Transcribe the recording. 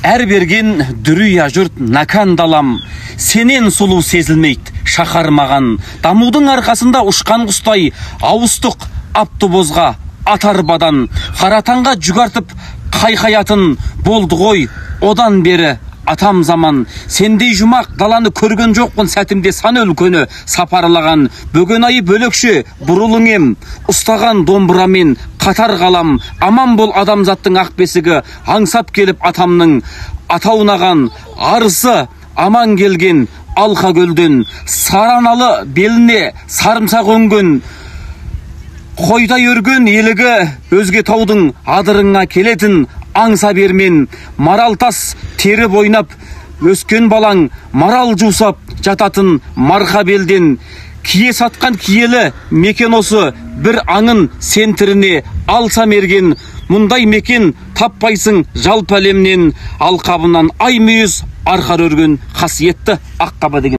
Әр берген дүрия жұрт накан далам, сенен сұлу сезілмейді шахар маған. Дамудың арқасында ұшқан құстай, ауыстық автобозға атарбадан. Қаратанға жүгартып қайқаятын болды ғой одан бері атам заман. Сендей жұмақ даланы көрген жоқпын сәтімде сан өлкені сапарлаған. Бөген айы бөлекше бұрылың ем, ұстаған домбырамен қатар қалам. Аман бол адамзаттың ақ бесігі, аңсап келіп атамның атаунаған. Арысы аман келген алқа гөлден, сараналы беліне сарымсақ өнген. Қойдай өрген елігі өзге таудың адырыңа келетін аңса бермен. Марал тас тері бойнап өскен балаң, марал жусап жататын марқа белден. Кие сатқан киелі мекен осы, бір аңын сентіріне алса мерген. Мұндай мекен таппайсың жалпы әлемнен, алқабынан ай мүйіз арқар өрген қасиетті аққаба деген.